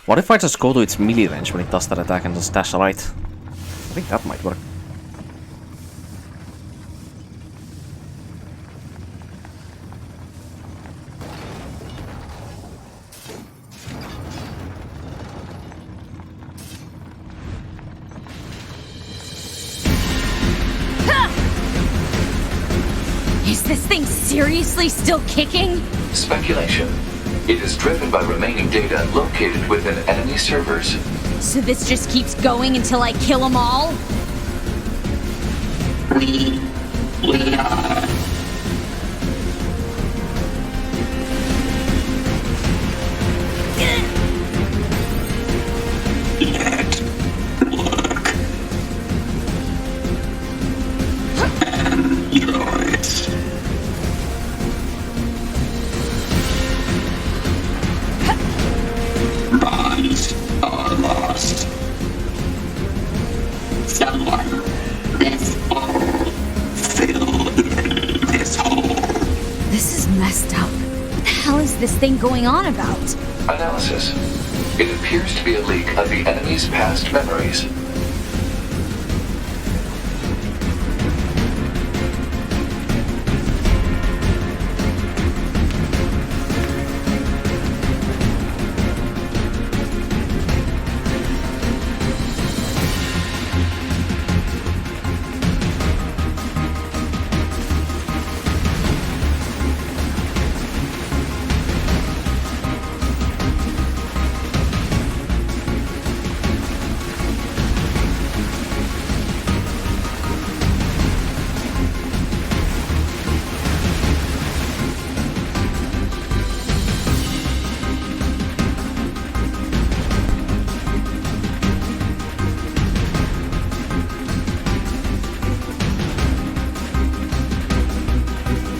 What if I just go to its melee range when it does that attack and just dash right? I think that might work. Is this thing seriously still kicking? Speculation. It is driven by remaining data located within enemy servers. So this just keeps going until I kill them all? We are. Let work. Androids. Bonds are lost. Someone, this hole. Fill in this hole. This is messed up. What the hell is this thing going on about? Analysis. It appears to be a leak of the enemy's past memories.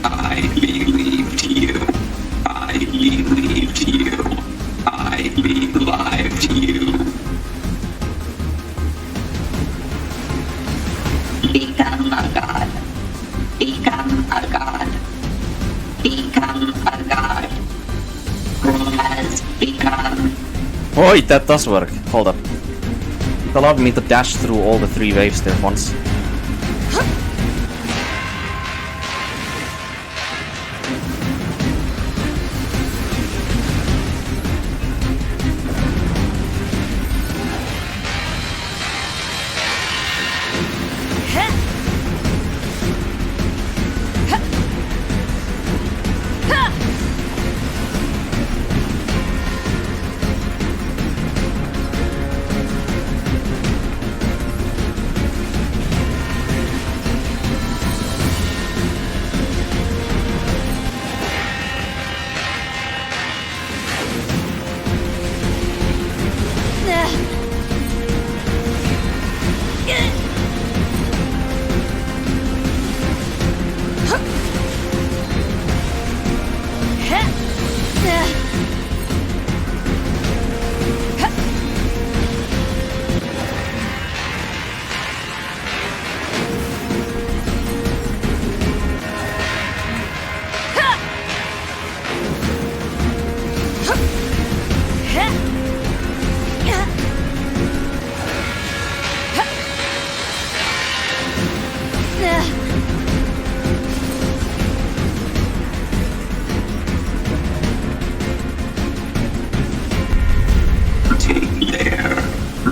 I believed you. I believed you. I believed you. Become a god. Become a god. Become a god. Who has become? Oh, wait, that does work. Hold up. It allowed me to dash through all the 3 waves there once.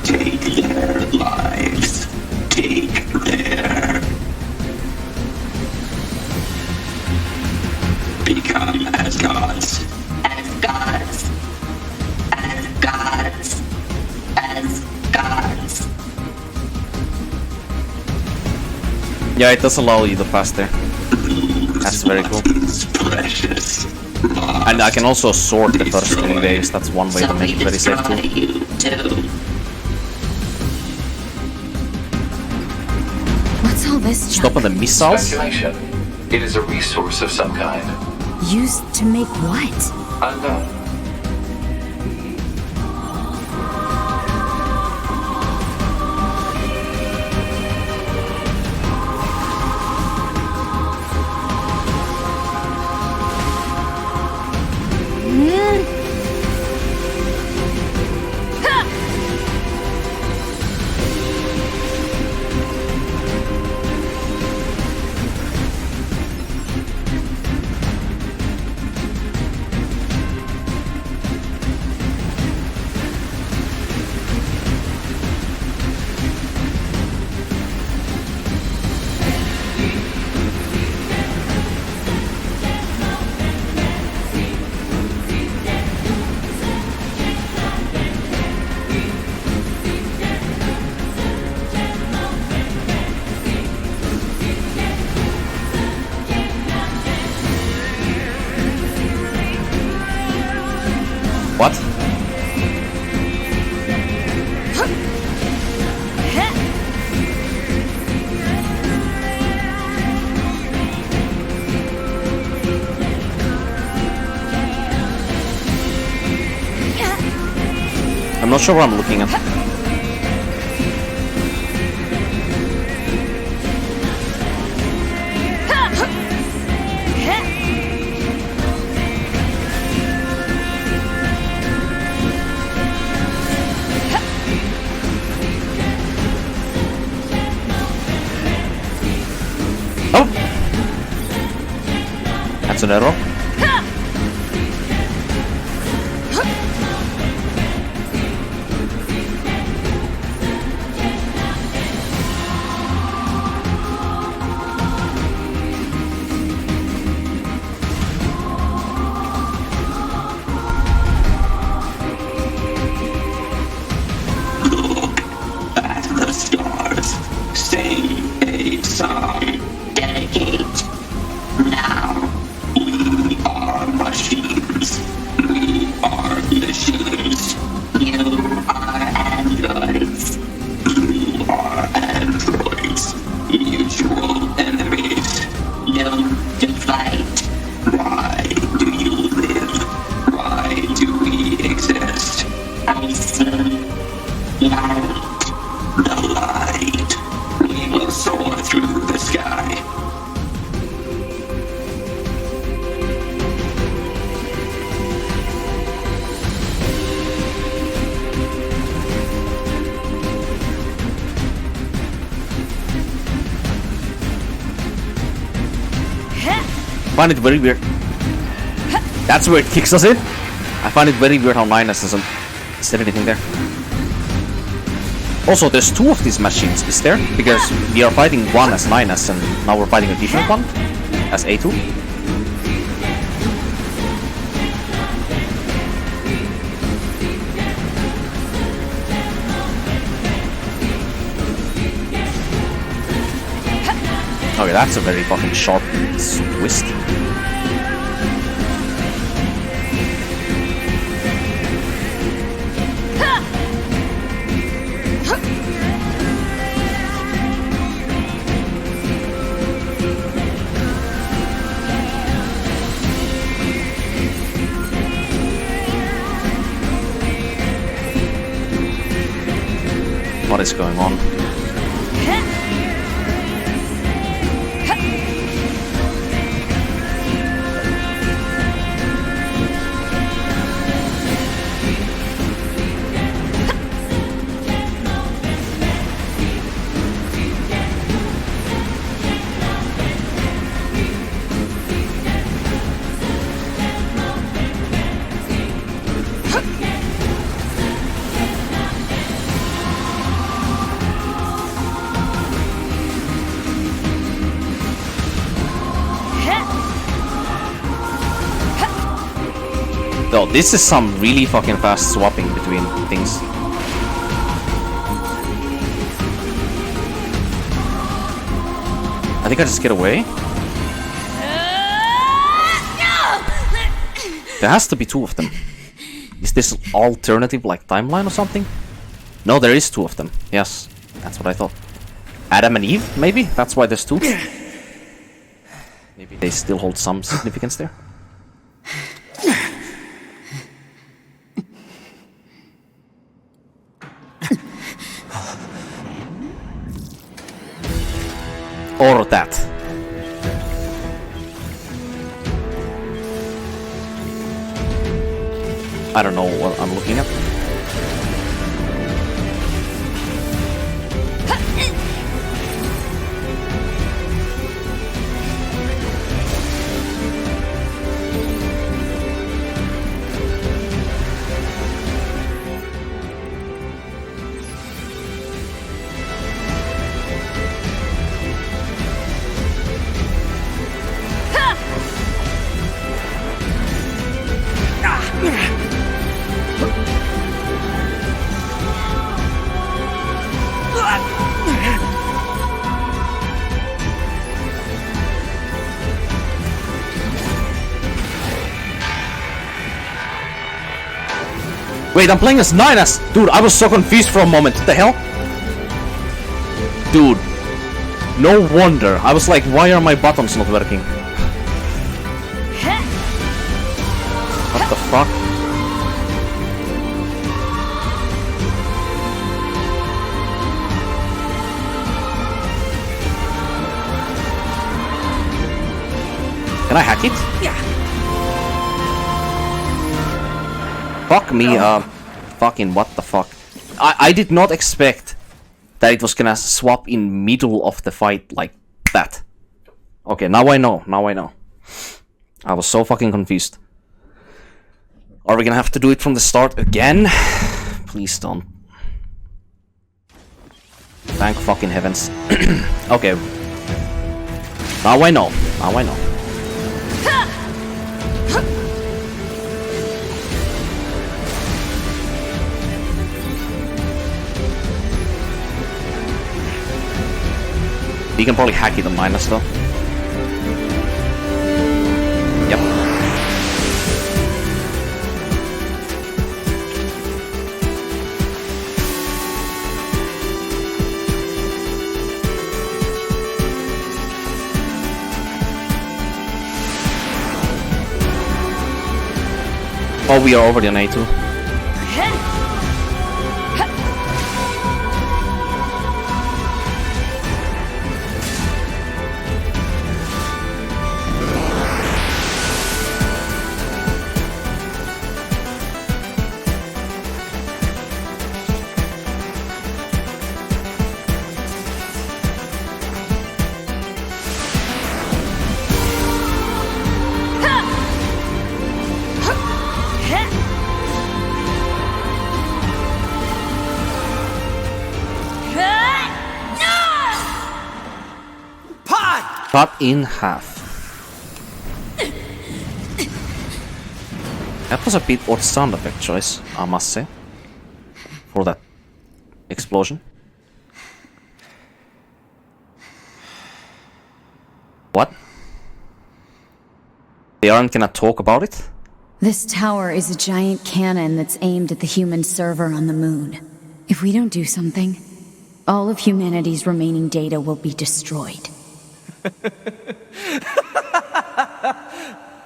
Take their lives. Take their. Become as gods. As gods. As gods. As gods. Yeah, it does allow you to pass there. That's very cool. Precious. And I can also sort the first 3 waves. That's one way to make it very safe too. What's all this junk? Stop on the missiles? Speculation. It is a resource of some kind. Used to make what? Unknown. What? I'm not sure what I'm looking at. Oh! That's an error. The stars sing a song. Dedicate. Now we are machines. We are machines. You are androids. You are androids. Mutual enemies. No to fight. Why do you live? Why do we exist? I see light. The light. We will soar through the sky. Find it very weird. That's where it kicks us in. I find it very weird how Linus isn't said anything there. Also, there's two of these machines, is there? Because we are fighting one as Linus and now we're fighting a different one as A2. Okay, that's a very fucking sharp twist. What is going on? Though this is some really fucking fast swapping between things. I think I just get away. There has to be two of them. Is this alternative like timeline or something? No, there is two of them. Yes, that's what I thought. Adam and Eve, maybe? That's why there's two. Maybe they still hold some significance there. Or that. I don't know what I'm looking at. Wait, I'm playing as NieR. Dude, I was so confused for a moment. What the hell? Dude. No wonder. I was like, why are my buttons not working? What the fuck? Can I hack it? Yeah. Fuck me, fucking what the fuck. I did not expect that it was gonna swap in middle of the fight like that. Okay, now I know, I was so fucking confused. Are we gonna have to do it from the start again? Please don't. Thank fucking heavens. Okay. Now I know, We can probably hack it on NieR though. Yep. Oh, we are already on A2. Cut in half. That was a bit odd sound effect choice, I must say, for that explosion. What? They aren't gonna talk about it? This tower is a giant cannon that's aimed at the human server on the moon. If we don't do something, all of humanity's remaining data will be destroyed.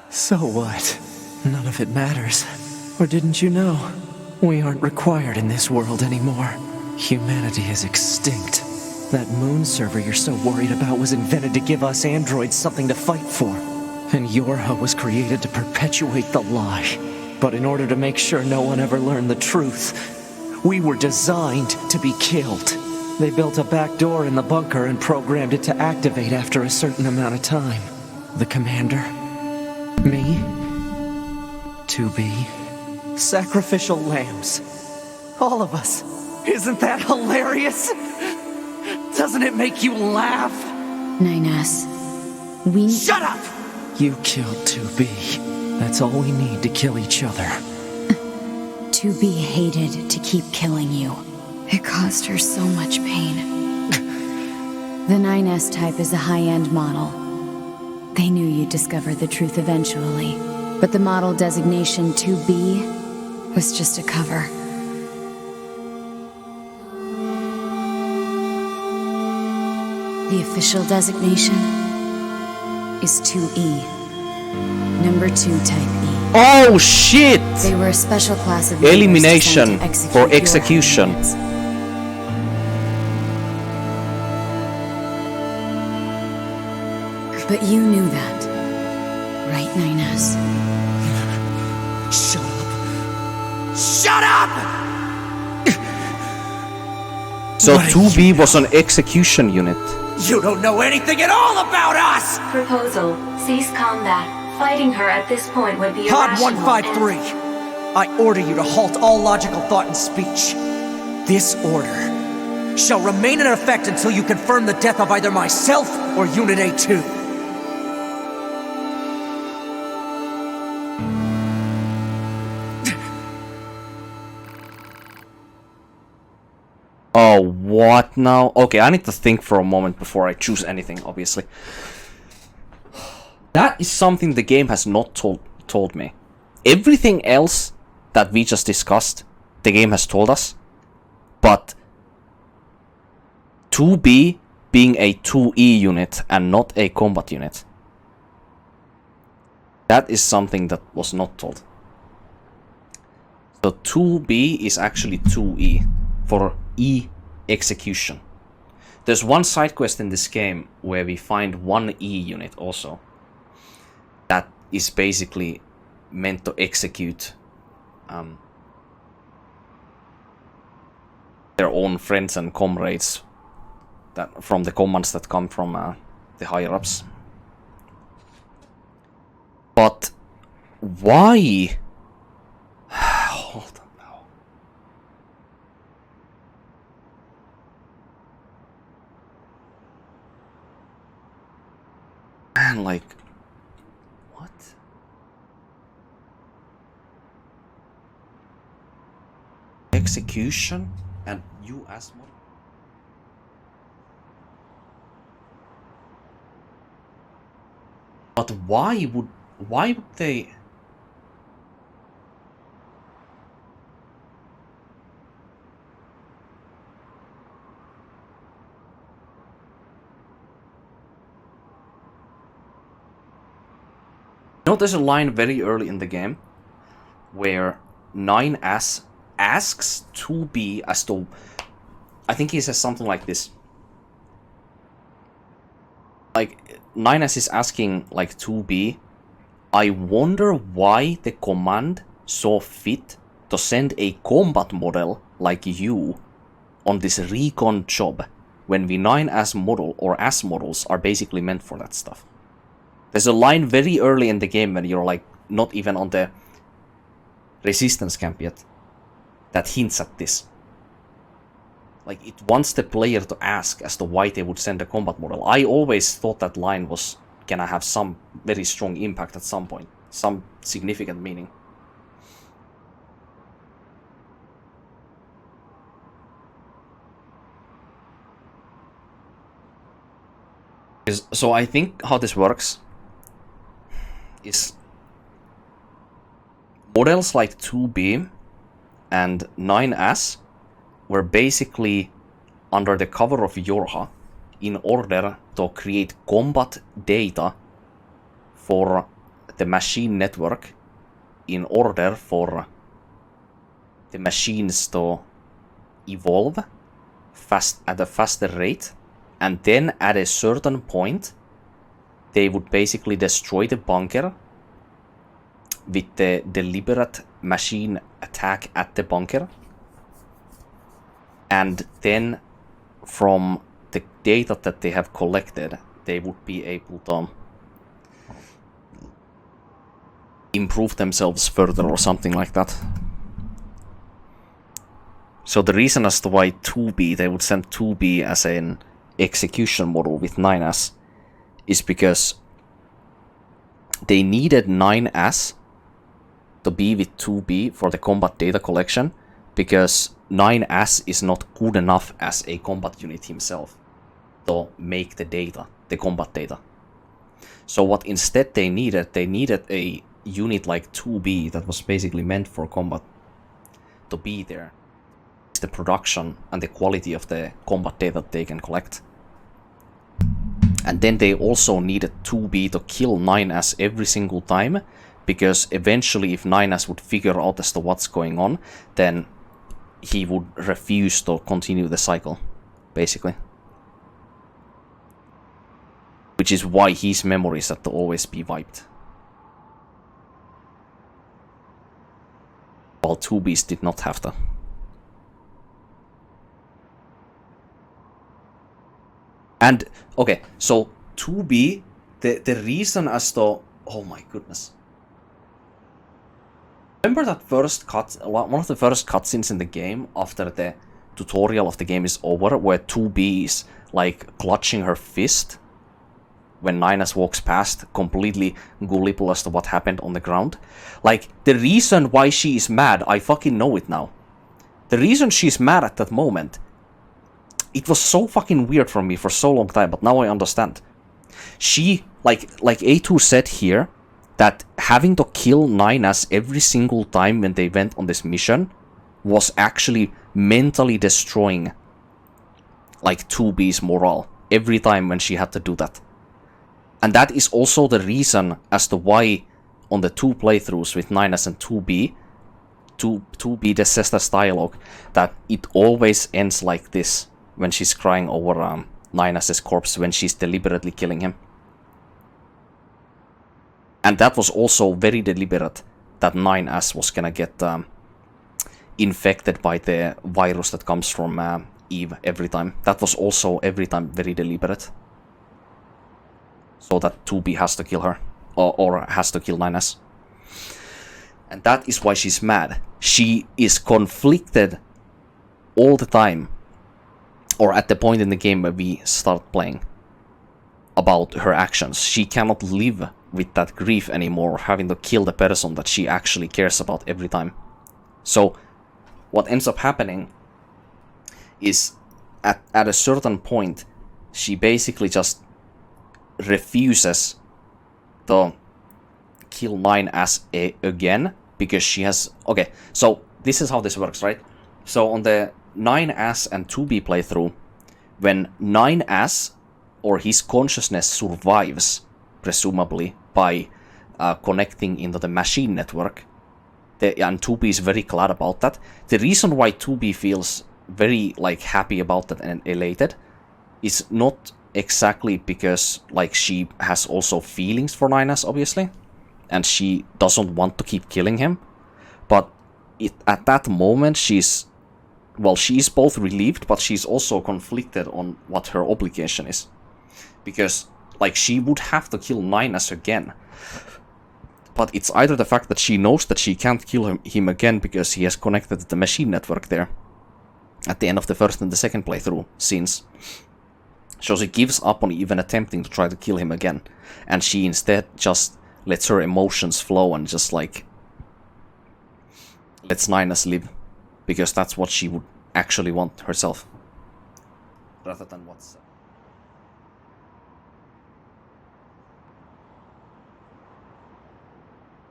So what? None of it matters. Or didn't you know? We aren't required in this world anymore. Humanity is extinct. That moon server you're so worried about was invented to give us androids something to fight for. And Yorha was created to perpetuate the lie. But in order to make sure no one ever learned the truth, we were designed to be killed. They built a back door in the bunker and programmed it to activate after a certain amount of time. The commander, me, 2B, sacrificial lambs. All of us. Isn't that hilarious? Doesn't it make you laugh? NieR, we... Shut up! You killed 2B. That's all we need to kill each other. 2B hated to keep killing you. It caused her so much pain. The 9S type is a high-end model. They knew you'd discover the truth eventually, but the model designation 2B was just a cover. The official designation is 2E. Number 2 type E. Oh shit! They were a special class of Elimination for your execution. hands. But you knew that, right, NieR? Shut up. Shut up! So 2B was an execution unit. You don't know anything at all about us! Proposal. Cease combat. Fighting her at this point would be Pod irrational 153. I order you to halt all logical thought and speech. This order shall remain in effect until you confirm the death of either myself or Unit A2. Oh, what now? Okay, I need to think for a moment before I choose anything, obviously. That is something the game has not told me. Everything else that we just discussed the game has told us. But 2B being a 2E unit and not a combat unit, that is something that was not told. So 2B is actually 2E for E execution. There's one side quest in this game where we find one E unit also that is basically meant to execute their own friends and comrades that from the commands that come from the higher ups. But why? Hold on now. Man, like, what? Execution and you as model. But why would they? You know, there's a line very early in the game where 9S asks 2B as to, I think he says something like this. Like, 9S is asking, like, 2B, I wonder why the command saw fit to send a combat model like you on this recon job when we 9S model or S models are basically meant for that stuff. There's a line very early in the game when you're, like, not even on the resistance camp yet that hints at this. Like, it wants the player to ask as to why they would send a combat model. I always thought that line was gonna have some very strong impact at some point. Some significant meaning. So I think how this works is models like 2B and 9S were basically under the cover of Yorha in order to create combat data for the machine network in order for the machines to evolve at a faster rate, and then at a certain point they would basically destroy the bunker with the deliberate machine attack at the bunker. And then from the data that they have collected, they would be able to improve themselves further or something like that. So the reason as to why 2B, they would send 2B as an execution model with 9S is because they needed 9S to be with 2B for the combat data collection, because 9S is not good enough as a combat unit himself to make the data, the combat data. So what instead they needed a unit like 2B that was basically meant for combat to be there. The production and the quality of the combat data that they can collect. And then they also needed 2B to kill 9S every single time, because eventually if 9S would figure out as to what's going on, then he would refuse to continue the cycle, basically. Which is why his memories had to always be wiped. While 2Bs did not have to. And, okay, so 2B, the reason as to... Oh my goodness. Remember that first one of the first cutscenes in the game after the tutorial of the game is over, where 2B is like clutching her fist when 9S walks past, completely gullible as to what happened on the ground? Like, the reason why she is mad, I fucking know it now. The reason she's mad at that moment, it was so fucking weird for me for so long time, but now I understand. She, like A2 said here, that having to kill 9S every single time when they went on this mission was actually mentally destroying like 2B's morale every time when she had to do that. And that is also the reason as to why on the 2 playthroughs with 9S and 2B, 2B the Cesta's dialogue, that it always ends like this when she's crying over 9S's corpse when she's deliberately killing him. And that was also very deliberate, that 9S was gonna get infected by the virus that comes from Eve every time. That was also every time very deliberate. So that 2B has to kill her, or has to kill 9S. And that is why she's mad. She is conflicted all the time, or at the point in the game where we start playing, about her actions. She cannot live with that grief anymore, having to kill the person that she actually cares about every time. So what ends up happening is at a certain point, she basically just refuses to kill 9S again, because she has... Okay, so this is how this works, right? So on the 9S and 2B playthrough, when 9S or his consciousness survives, presumably by connecting into the machine network, and 2B is very glad about that. The reason why 2B feels very like happy about that and elated is not exactly because like she has also feelings for 9S, obviously, and she doesn't want to keep killing him, but at that moment she's both relieved, but she's also conflicted on what her obligation is, because like she would have to kill 9S again, but it's either the fact that she knows that she can't kill him again because he has connected to the machine network there at the end of the first and the second playthrough scenes. So she gives up on even attempting to try to kill him again, and she instead just lets her emotions flow and just like lets 9S live, because that's what she would actually want herself, rather than what's...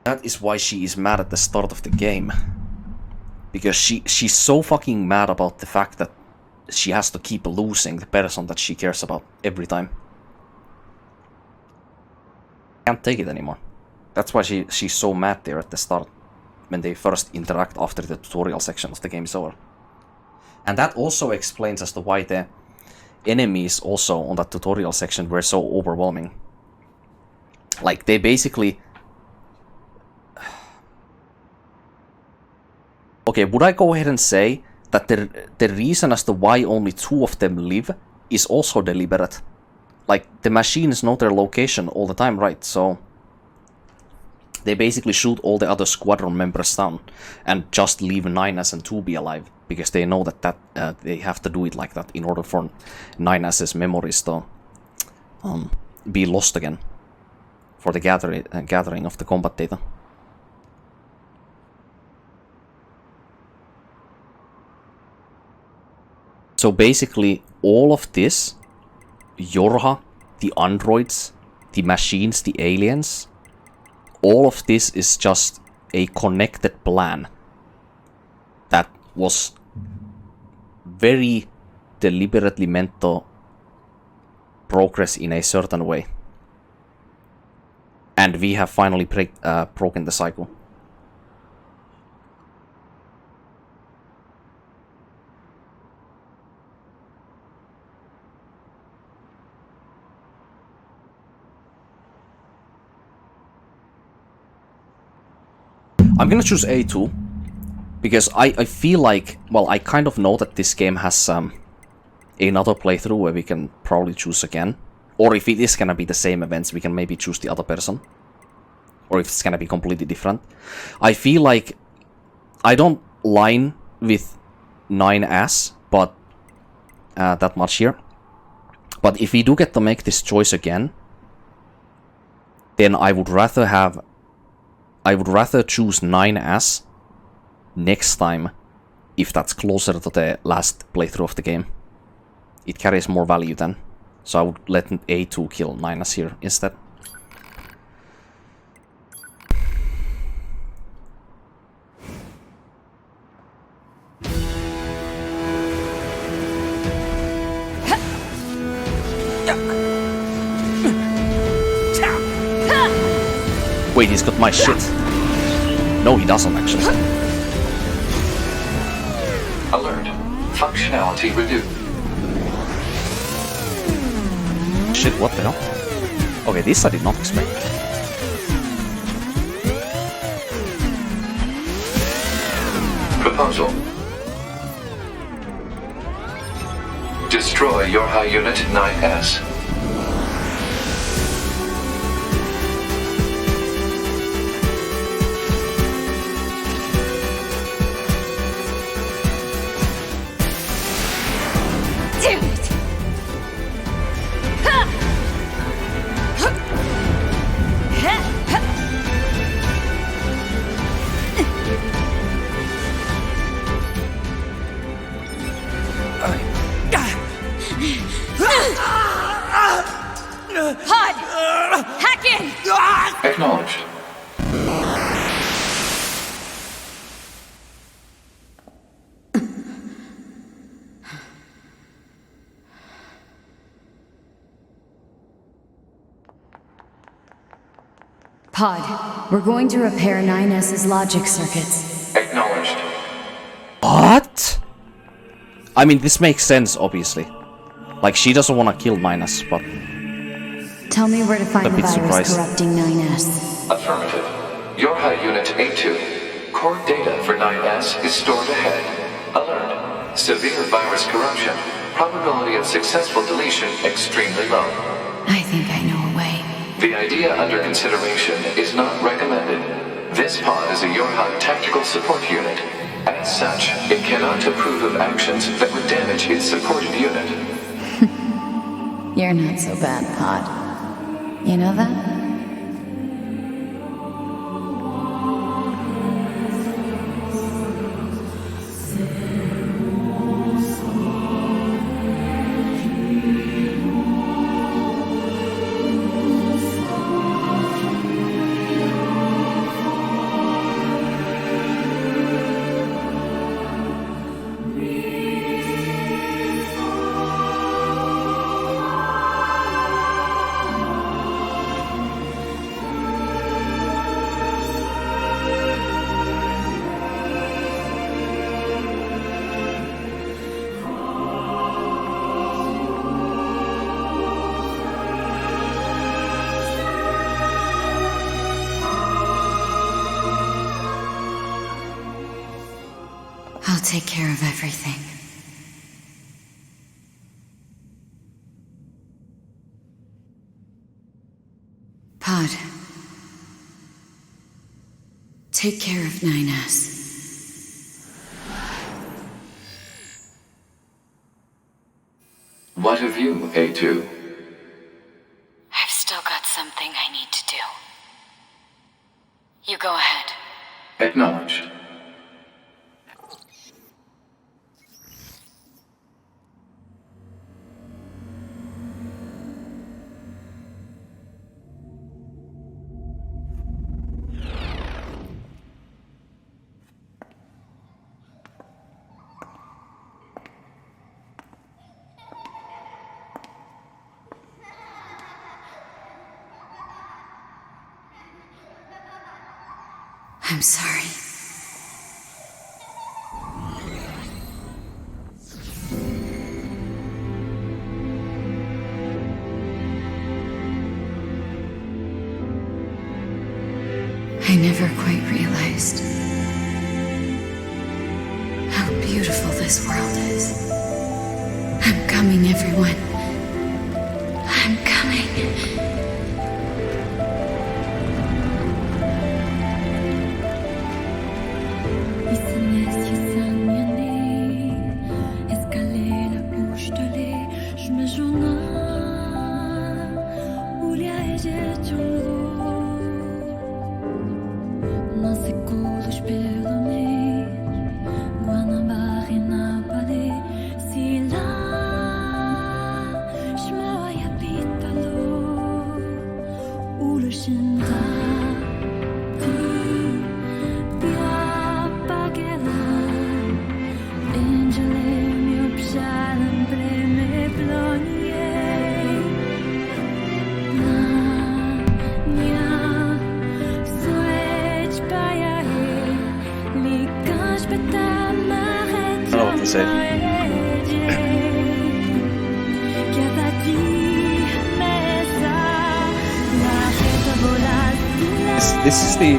That is why she is mad at the start of the game, because she's so fucking mad about the fact that she has to keep losing the person that she cares about every time. Can't take it anymore. That's why she's so mad there at the start, when they first interact after the tutorial section of the game is over. And that also explains as to why the enemies also on that tutorial section were so overwhelming. Like, they basically... Okay, would I go ahead and say that the reason as to why only 2 of them live is also deliberate? Like, the machines know their location all the time, right? So they basically shoot all the other squadron members down and just leave 9S and 2B alive, because they know that they have to do it like that in order for 9S's memories to be lost again for the gathering of the combat data. So basically, all of this, Yorha, the androids, the machines, the aliens, all of this is just a connected plan that was very deliberately meant to progress in a certain way. And we have finally broken the cycle. I'm gonna choose A2, because I feel like, well, I kind of know that this game has another playthrough where we can probably choose again. Or if it is gonna be the same events, we can maybe choose the other person. Or if it's gonna be completely different. I feel like I don't line with 9S, but that much here. But if we do get to make this choice again, then I would rather choose 9S next time, if that's closer to the last playthrough of the game. It carries more value then. So I would let A2 kill 9S here instead. Wait, he's got my shit. No, he doesn't actually. Alert. Functionality reduced. Shit, what the hell? Okay, this I did not expect. Proposal. Destroy your high unit 9S. Damn it! Pod! Hack in! Acknowledged. Pod, we're going to repair 9S's logic circuits. Acknowledged. What? I mean, this makes sense, obviously. Like, she doesn't want to kill Minus, but... Tell me where to find A the bit virus surprised. corrupting 9S. Affirmative. Your high unit A2. Core data for 9S is stored ahead. Alert. Severe virus corruption. Probability of successful deletion extremely low. I think I know a way. The idea under consideration is not recommended. This pod is a Yorha tactical support unit. As such, it cannot approve of actions that would damage its supported unit. You're not so bad, Pod. You know that? I'll take care of everything. Pod. Take care of 9S. What of you, A2? I've still got something I need to do. You go ahead. Acknowledged. I'm sorry. I never quite realized how beautiful this world is. I'm coming, everyone. I'm coming. don't know what to say. This is the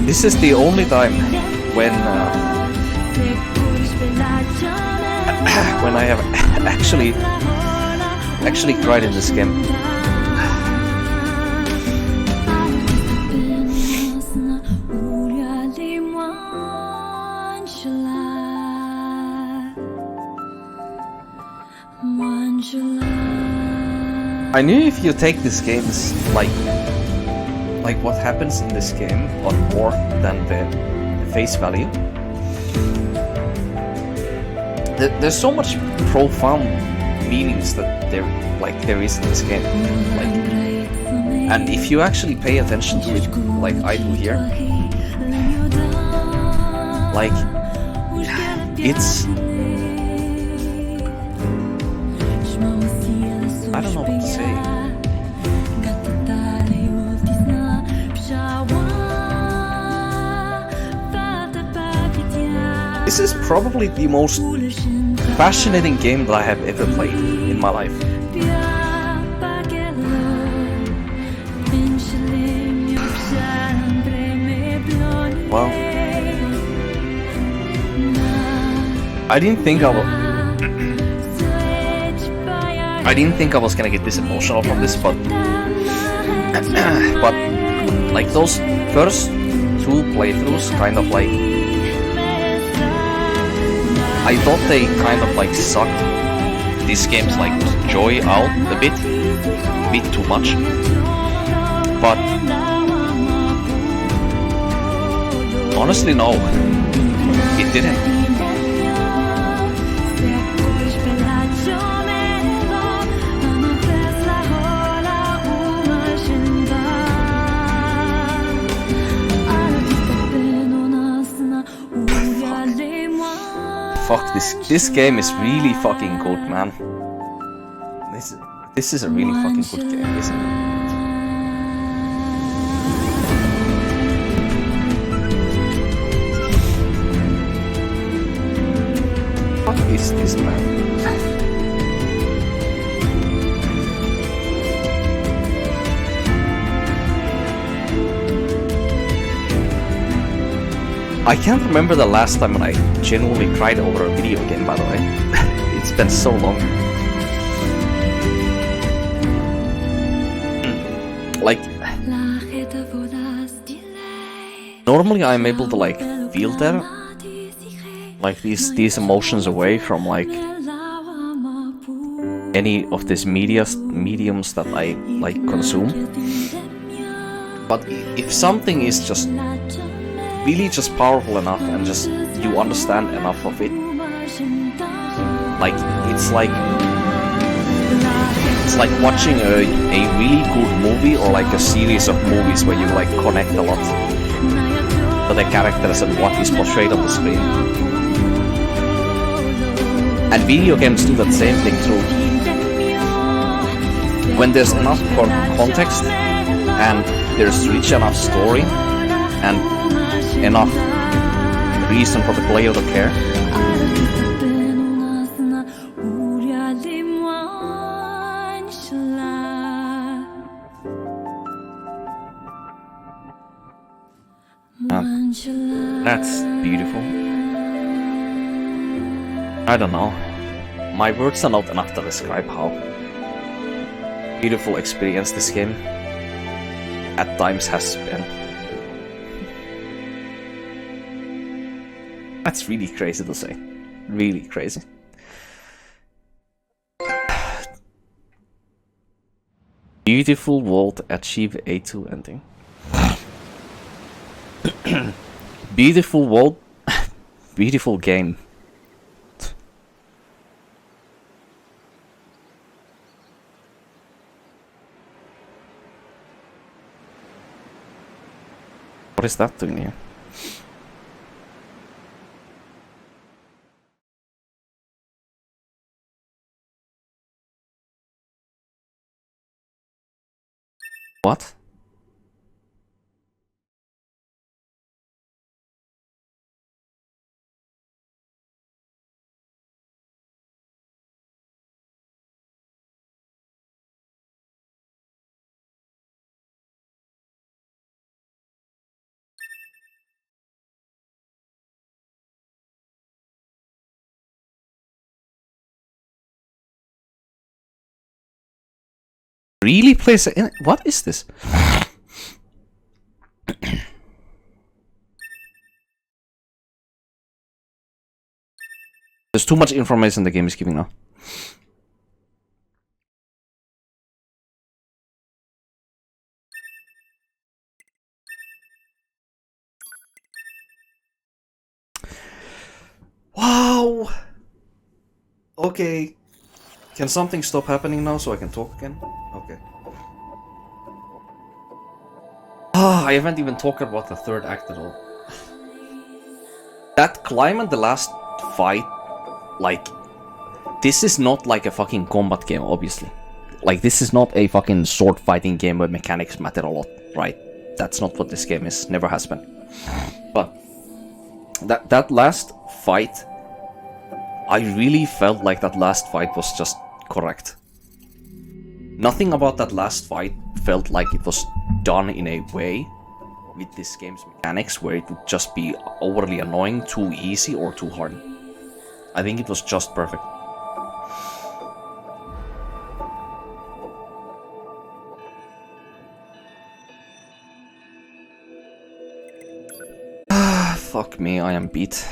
this is the only time when I have actually cried in this game. I knew if you take these games like what happens in this game on more than the face value, there's so much profound meanings that there is in this game. And if you actually pay attention to it, like I do here, it's I don't know what to say. This is probably the most fascinating game that I have ever played in my life. Well, I didn't think I was gonna get this emotional from this, but like those first two playthroughs kind of like I thought they kind of like sucked these games like joy out a bit too much, but honestly no, it didn't. Fuck, this game is really fucking good, man. This is a really fucking good game, isn't it? What is this, man? I can't remember the last time when I genuinely cried over a video game, by the way. It's been so long. Like, normally I'm able to like feel that, like these emotions away from like any of these mediums that I like consume. But if something is just really just powerful enough and just you understand enough of it, like it's like watching a really good movie or like a series of movies where you like connect a lot to the characters and what is portrayed on the screen. And video games do that same thing too. When there's enough context and there's rich enough story and enough reason for the player to care, that's beautiful. I don't know. My words are not enough to describe how beautiful experience this game at times has been. That's really crazy to say. Really crazy. Beautiful world, achieve A2 ending. Beautiful world, beautiful game. What is that doing here? What? Really place it in? What is this? There's too much information the game is giving now. Wow! Okay. Can something stop happening now so I can talk again? Okay. Ah, I haven't even talked about the third act at all. That climb and the last fight, like, this is not like a fucking combat game, obviously. Like, this is not a fucking sword fighting game where mechanics matter a lot, right? That's not what this game is, never has been. But that last fight, I really felt like that last fight was just correct. Nothing about that last fight felt like it was done in a way with this game's mechanics where it would just be overly annoying, too easy, or too hard. I think it was just perfect. Fuck me, I am beat.